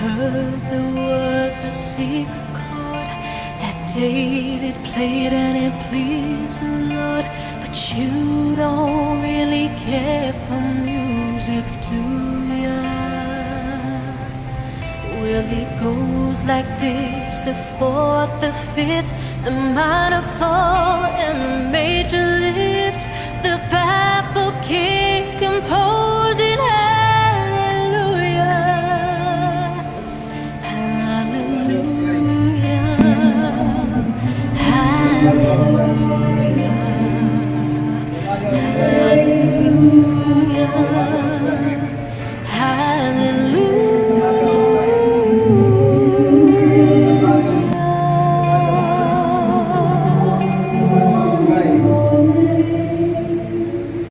heard there was a secret chord that David played and it pleased the Lord. But you don't really care for music, do ya? Well, it goes like this: the fourth, the fifth, the minor fall, and the major